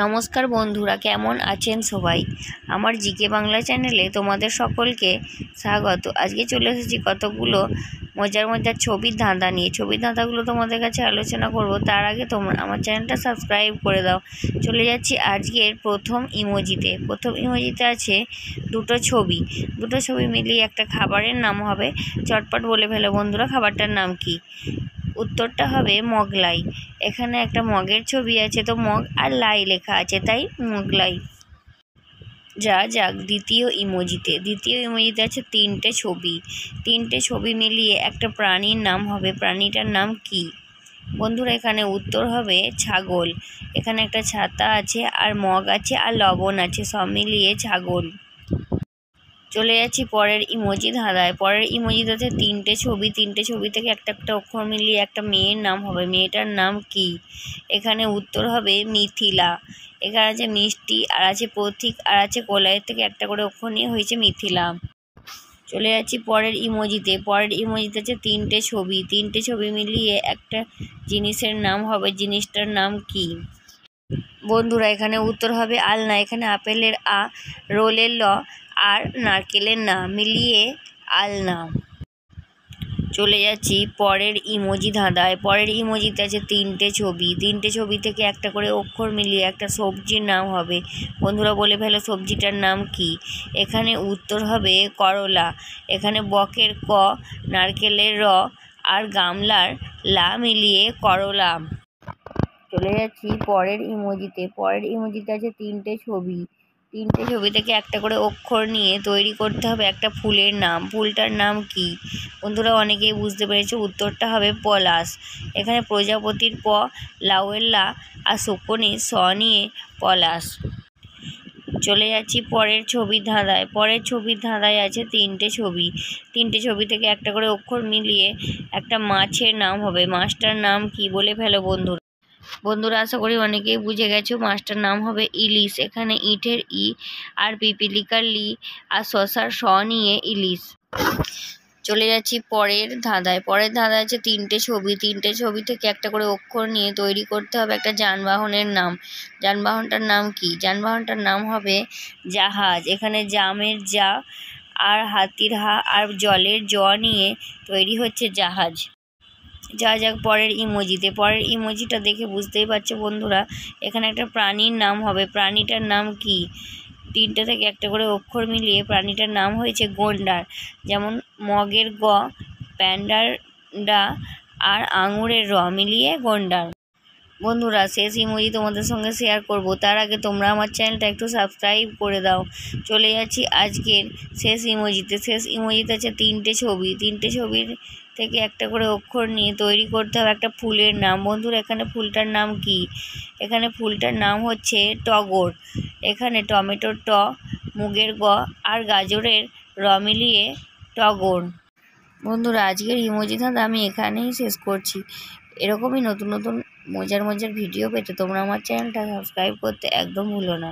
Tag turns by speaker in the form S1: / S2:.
S1: নমস্কার বন্ধুরা, কেমন আছেন সবাই? আমার জিকে বাংলা চ্যানেলে তোমাদের সকলকে স্বাগত। আজকে চলে এসেছি কতগুলো মজার মজার ছবির ধাঁধা নিয়ে। ছবির ধাঁধাগুলো তোমাদের কাছে আলোচনা করব, তার আগে তোমরা আমার চ্যানেলটা সাবস্ক্রাইব করে দাও। চলে যাচ্ছি আজকের প্রথম ইমোজিতে আছে দুটো ছবি মিলিয়ে একটা খাবারের নাম হবে। চটপট বলে ফেলো বন্ধুরা, খাবারটার নাম কি? উত্তরটা হবে মোগলাই। এখানে একটা মগের ছবি আছে, তো মগ আর লাই লেখা আছে, তাই মোগলাই। যাক দ্বিতীয় ইমোজিতে আছে তিনটে ছবি মিলিয়ে একটা প্রাণীর নাম হবে। প্রাণীটার নাম কি বন্ধুরা? এখানে উত্তর হবে ছাগল। এখানে একটা ছাতা আছে, আর মগ আছে, আর লবণ আছে, সব মিলিয়ে ছাগল। চলে যাচ্ছি পরের ইমোজি ধাঁধায়। পরের ইমোজিতে আছে তিনটে ছবি থেকে একটা একটা অক্ষর মিলিয়ে একটা মেয়ের নাম হবে। মেয়েটার নাম কি? এখানে উত্তর হবে মিথিলা। এখানে আছে মিষ্টি, আর আছে প্রতীক, আর আছে কোলাইয়ের থেকে একটা করে অক্ষর নিয়ে হয়েছে মিথিলা। চলে যাচ্ছি পরের ইমোজিতে আছে তিনটে ছবি মিলিয়ে একটা জিনিসের নাম হবে। জিনিসটার নাম কি বন্ধুরা? এখানে উত্তর হবে আলনা। এখানে আপেলের আ, রোলের ল, আর নারকেলের না মিলিয়ে আলনা। চলে যাচ্ছি পরের ইমোজি ধাঁধায়। পরের ইমোজিতে আছে তিনটে ছবি থেকে একটা করে অক্ষর মিলিয়ে একটা সবজির নাম হবে। বন্ধুরা বলে ফেলো সবজিটার নাম কি? এখানে উত্তর হবে করলা। এখানে বকের ক, নারকেলের র, আর গামলার লা মিলিয়ে করলা। চলে যাচ্ছি পরের ইমোজিতে আছে তিনটে ছবি থেকে একটা করে অক্ষর নিয়ে তৈরি করতে হবে একটা ফুলের নাম। ফুলটার নাম কি বন্ধুরা? অনেকেই বুঝতে পেরেছে, উত্তরটা হবে পলাশ। এখানে প্রজাপতির প, লাউয়ের লা, আর শকুনির স নিয়ে পলাশ। চলে যাচ্ছি পরের ছবির ধাঁধায় আছে তিনটে ছবি থেকে একটা করে অক্ষর মিলিয়ে একটা মাছের নাম হবে। মাছটার নাম কি বলে ফেলো বন্ধুরা আশা করি অনেকেই বুঝে গেছো, মাছটার নাম হবে ইলিশ। এখানে ইটের ই, আর পিপিলিকার লি, আর শশার স নিয়ে ইলিশ। চলে যাচ্ছি পরের ধাঁধায় আছে তিনটে ছবি থেকে একটা করে অক্ষর নিয়ে তৈরি করতে হবে একটা যানবাহনের নাম। যানবাহনটার নাম কি? যানবাহনটার নাম হবে জাহাজ। এখানে জামের যা, আর হাতির হা, আর জলের জ নিয়ে তৈরি হচ্ছে জাহাজ। যাক পরের ইমোজিটা দেখে বুঝতেই পারছো বন্ধুরা, এখানে একটা প্রাণীর নাম হবে। প্রাণীটার নাম কি? তিনটে থেকে একটা করে অক্ষর মিলিয়ে প্রাণীটার নাম হয়েছে গন্ডার। যেমন মগের গ, প্যান্ডার ডা, আর আঙুরের র মিলিয়ে গন্ডার। বন্ধুরা শেষ ইমোজি তোমাদের সঙ্গে শেয়ার করব, তার আগে তোমরা আমার চ্যানেলটা একটু সাবস্ক্রাইব করে দাও। চলে যাচ্ছি আজকের শেষ ইমোজিতে আছে তিনটে ছবির থেকে একটা করে অক্ষর নিয়ে তৈরি করতে হবে একটা ফুলের নাম। বন্ধুরা এখানে ফুলটার নাম কি? এখানে ফুলটার নাম হচ্ছে টগর। এখানে টমেটোর ট, মুগের গ, আর গাজরের র মিলিয়ে টগর। বন্ধুরা আজকের ইমোজি ধাঁধা আমি এখানেই শেষ করছি। এরকমই নতুন মজার ভিডিও পেতে তোমরা আমার চ্যানেলটা সাবস্ক্রাইব করতে একদম ভুলো না।